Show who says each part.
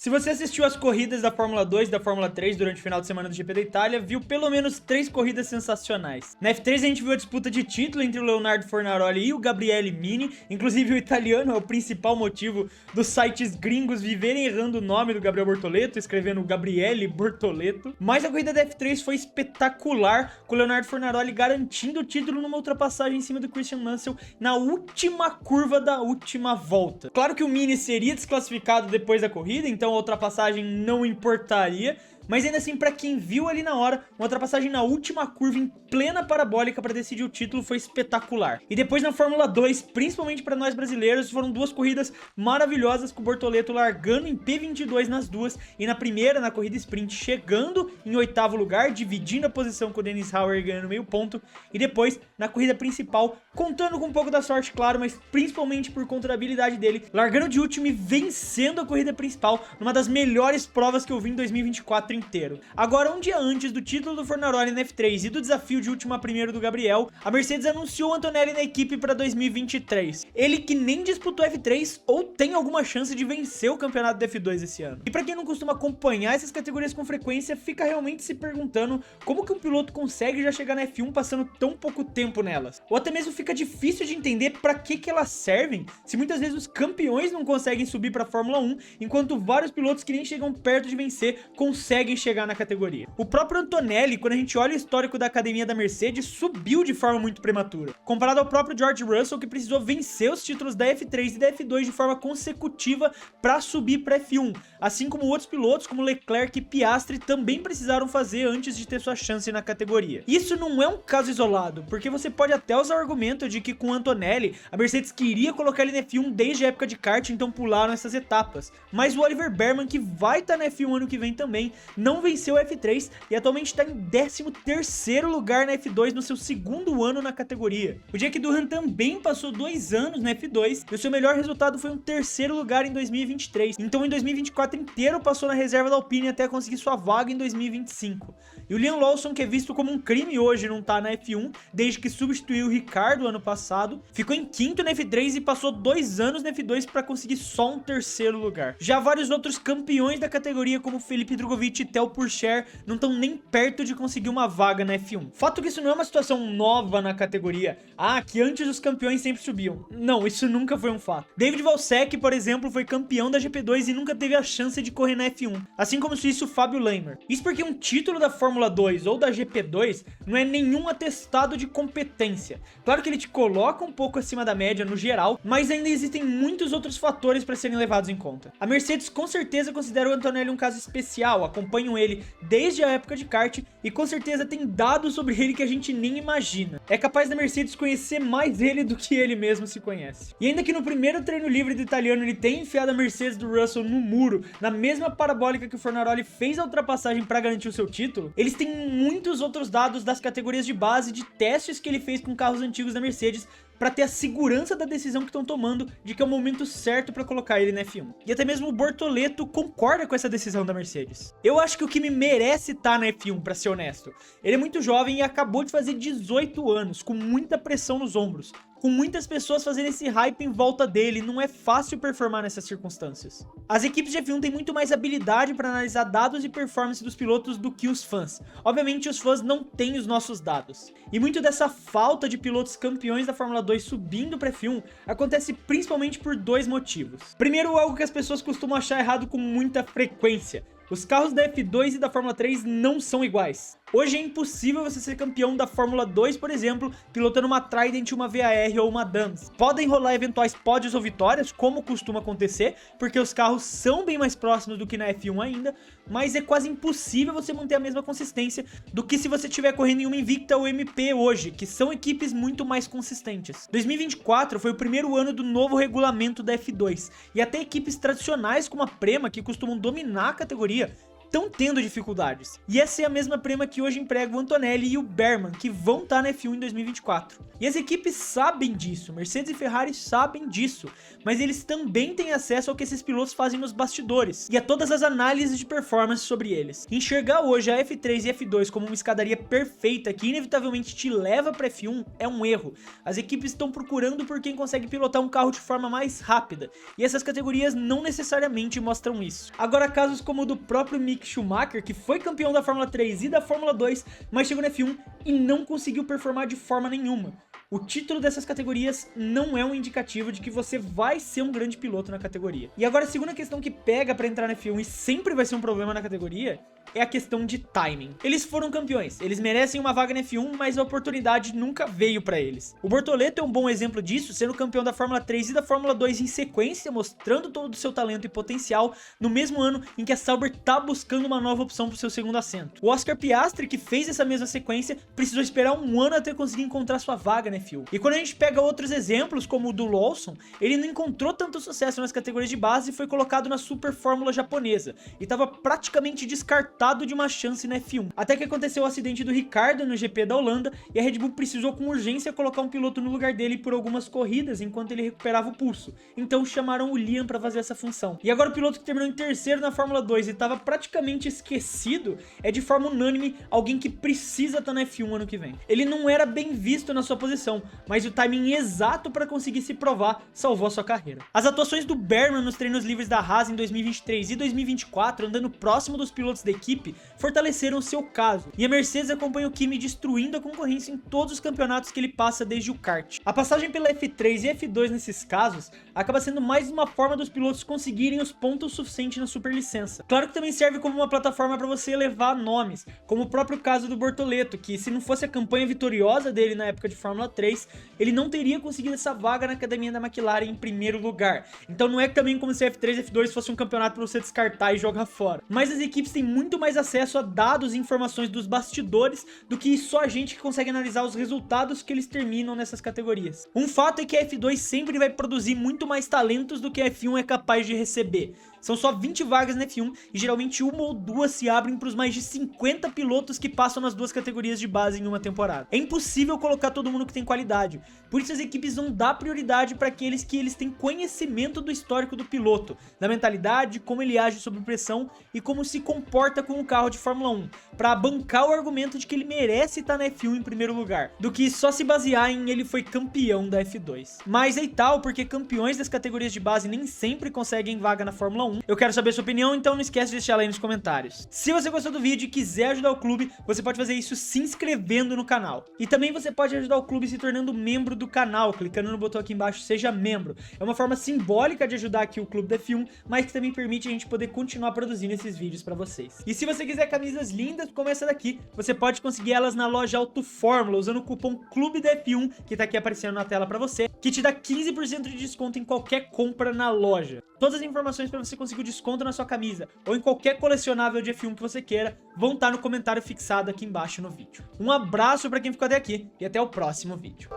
Speaker 1: Se você assistiu às corridas da Fórmula 2 e da Fórmula 3 durante o final de semana do GP da Itália, viu pelo menos 3 corridas sensacionais. Na F3 a gente viu a disputa de título entre o Leonardo Fornaroli e o Gabriele Mini, inclusive o italiano é o principal motivo dos sites gringos viverem errando o nome do Gabriel Bortoleto, escrevendo Gabriele Bortoleto. Mas a corrida da F3 foi espetacular, com o Leonardo Fornaroli garantindo o título numa ultrapassagem em cima do Christian Mansell na última curva da última volta. Claro que o Mini seria desclassificado depois da corrida, então a ultrapassagem não importaria, mas ainda assim, pra quem viu ali na hora, uma ultrapassagem na última curva em plena parabólica pra decidir o título foi espetacular. E depois na Fórmula 2, principalmente pra nós brasileiros, foram duas corridas maravilhosas, com o Bortoleto largando em P22 nas duas, e na primeira, na corrida sprint, chegando em 8º lugar, dividindo a posição com o Dennis Hauer ganhando meio ponto, e depois, na corrida principal, contando com um pouco da sorte, claro, mas principalmente por conta da habilidade dele, largando de último e vencendo a corrida principal, numa das melhores provas que eu vi em 2024 inteiro. Agora, um dia antes do título do Fornaroli na F3 e do desafio de última primeiro do Gabriel, a Mercedes anunciou o Antonelli na equipe para 2023. Ele que nem disputou F3 ou tem alguma chance de vencer o campeonato da F2 esse ano. E para quem não costuma acompanhar essas categorias com frequência, fica realmente se perguntando como que um piloto consegue já chegar na F1 passando tão pouco tempo nelas. Ou até mesmo fica difícil de entender para que elas servem, se muitas vezes os campeões não conseguem subir para a Fórmula 1, enquanto vários pilotos que nem chegam perto de vencer conseguem chegar na categoria. O próprio Antonelli, quando a gente olha o histórico da academia da Mercedes, subiu de forma muito prematura, comparado ao próprio George Russell, que precisou vencer os títulos da F3 e da F2 de forma consecutiva para subir para F1, assim como outros pilotos como Leclerc e Piastri também precisaram fazer antes de ter sua chance na categoria. Isso não é um caso isolado, porque você pode até usar o argumento de que com o Antonelli, a Mercedes queria colocar ele na F1 desde a época de kart, então pularam essas etapas, mas o Oliver Behrman, que vai estar na F1 ano que vem também, não venceu o F3 e atualmente está em 13º lugar na F2 no seu segundo ano na categoria. O Jack Durham também passou 2 anos na F2 e o seu melhor resultado foi um 3º lugar em 2023, então em 2024 inteiro passou na reserva da Alpine até conseguir sua vaga em 2025. E o Liam Lawson, que é visto como um crime hoje não tá na F1, desde que substituiu o Ricciardo ano passado, ficou em 5º na F3 e passou 2 anos na F2 para conseguir só um 3º lugar. Já vários outros campeões da categoria, como Felipe Drogovic e Theo Pourchaire, não estão nem perto de conseguir uma vaga na F1. Fato que isso não é uma situação nova na categoria, que antes os campeões sempre subiam. Não, isso nunca foi um fato. David Valsec, por exemplo, foi campeão da GP2 e nunca teve a chance de correr na F1, assim como o suíço Fábio Leimer. Isso porque um título da Fórmula 2 ou da GP2 não é nenhum atestado de competência. Claro que ele te coloca um pouco acima da média no geral, mas ainda existem muitos outros fatores para serem levados em conta. A Mercedes com certeza considera o Antonelli um caso especial, acompanham ele desde a época de kart e com certeza tem dados sobre ele que a gente nem imagina. É capaz da Mercedes conhecer mais ele do que ele mesmo se conhece. E ainda que no primeiro treino livre do italiano ele tenha enfiado a Mercedes do Russell no muro, na mesma parabólica que o Fornaroli fez a ultrapassagem para garantir o seu título, eles têm muitos outros dados das categorias de base, de testes que ele fez com carros antigos da Mercedes, para ter a segurança da decisão que estão tomando de que é o momento certo para colocar ele na F1. E até mesmo o Bortoleto concorda com essa decisão da Mercedes. Eu acho que o Kimi merece estar na F1, para ser honesto. Ele é muito jovem e acabou de fazer 18 anos, com muita pressão nos ombros, com muitas pessoas fazendo esse hype em volta dele, não é fácil performar nessas circunstâncias. As equipes de F1 têm muito mais habilidade para analisar dados e performance dos pilotos do que os fãs. Obviamente os fãs não têm os nossos dados. E muito dessa falta de pilotos campeões da Fórmula 2 subindo para F1 acontece principalmente por 2 motivos. Primeiro, algo que as pessoas costumam achar errado com muita frequência: os carros da F2 e da Fórmula 3 não são iguais. Hoje é impossível você ser campeão da Fórmula 2, por exemplo, pilotando uma Trident, uma VAR ou uma Dams. Podem rolar eventuais pódios ou vitórias, como costuma acontecer, porque os carros são bem mais próximos do que na F1 ainda, mas é quase impossível você manter a mesma consistência do que se você estiver correndo em uma Invicta ou MP hoje, que são equipes muito mais consistentes. 2024 foi o primeiro ano do novo regulamento da F2, e até equipes tradicionais como a Prema, que costumam dominar a categoria, estão tendo dificuldades. E essa é a mesma prema que hoje emprega o Antonelli e o Berman, que vão estar na F1 em 2024. E as equipes sabem disso, Mercedes e Ferrari sabem disso, mas eles também têm acesso ao que esses pilotos fazem nos bastidores, e a todas as análises de performance sobre eles. Enxergar hoje a F3 e F2 como uma escadaria perfeita que inevitavelmente te leva para F1 é um erro. As equipes estão procurando por quem consegue pilotar um carro de forma mais rápida, e essas categorias não necessariamente mostram isso. Agora, casos como o do próprio Mick Schumacher, que foi campeão da Fórmula 3 e da Fórmula 2, mas chegou na F1 e não conseguiu performar de forma nenhuma. O título dessas categorias não é um indicativo de que você vai ser um grande piloto na categoria. E agora a segunda questão que pega pra entrar na F1 e sempre vai ser um problema na categoria é a questão de timing. Eles foram campeões, eles merecem uma vaga na F1, mas a oportunidade nunca veio pra eles. O Bortoleto é um bom exemplo disso, sendo campeão da Fórmula 3 e da Fórmula 2 em sequência, mostrando todo o seu talento e potencial no mesmo ano em que a Sauber tá buscando uma nova opção pro seu segundo assento. O Oscar Piastri, que fez essa mesma sequência, precisou esperar um ano até conseguir encontrar sua vaga na F1. E quando a gente pega outros exemplos, como o do Lawson, ele não encontrou tanto sucesso nas categorias de base e foi colocado na Super Fórmula japonesa, e estava praticamente descartado de uma chance na F1. Até que aconteceu o acidente do Ricciardo no GP da Holanda, e a Red Bull precisou com urgência colocar um piloto no lugar dele por algumas corridas, enquanto ele recuperava o pulso. Então chamaram o Liam para fazer essa função. E agora o piloto que terminou em terceiro na Fórmula 2 e estava praticamente esquecido, é de forma unânime alguém que precisa estar na F1 ano que vem. Ele não era bem visto na sua posição, mas o timing exato para conseguir se provar salvou a sua carreira. As atuações do Berman nos treinos livres da Haas em 2023 e 2024, andando próximo dos pilotos da equipe, fortaleceram o seu caso, e a Mercedes acompanha o Kimi destruindo a concorrência em todos os campeonatos que ele passa desde o kart. A passagem pela F3 e F2 nesses casos acaba sendo mais uma forma dos pilotos conseguirem os pontos suficientes na superlicença. Claro que também serve como uma plataforma para você elevar nomes, como o próprio caso do Bortoleto, que se não fosse a campanha vitoriosa dele na época de Fórmula 3, ele não teria conseguido essa vaga na academia da McLaren em primeiro lugar. Então não é também como se a F3 e F2 fosse um campeonato para você descartar e jogar fora. Mas as equipes têm muito mais acesso a dados e informações dos bastidores do que só a gente que consegue analisar os resultados que eles terminam nessas categorias. Um fato é que a F2 sempre vai produzir muito mais talentos do que a F1 é capaz de receber. São só 20 vagas na F1 e geralmente uma ou duas se abrem para os mais de 50 pilotos que passam nas duas categorias de base em uma temporada. É impossível colocar todo mundo que tem qualidade, por isso as equipes vão dar prioridade para aqueles que eles têm conhecimento do histórico do piloto, da mentalidade, como ele age sob pressão e como se comporta com o carro de Fórmula 1, para bancar o argumento de que ele merece estar na F1 em primeiro lugar, do que só se basear em ele foi campeão da F2. Mas é tal, porque campeões das categorias de base nem sempre conseguem vaga na Fórmula 1. Eu quero saber a sua opinião, então não esquece de deixar ela aí nos comentários. Se você gostou do vídeo e quiser ajudar o clube, você pode fazer isso se inscrevendo no canal. E também você pode ajudar o clube se tornando membro do canal, clicando no botão aqui embaixo, seja membro. É uma forma simbólica de ajudar aqui o Clube da F1, mas que também permite a gente poder continuar produzindo esses vídeos pra vocês. E se você quiser camisas lindas como essa daqui, você pode conseguir elas na loja Auto Fórmula, usando o cupom Clube da F1, que tá aqui aparecendo na tela pra você, que te dá 15% de desconto em qualquer compra na loja. Todas as informações para você conseguir o desconto na sua camisa ou em qualquer colecionável de F1 que você queira vão estar no comentário fixado aqui embaixo no vídeo. Um abraço para quem ficou até aqui e até o próximo vídeo.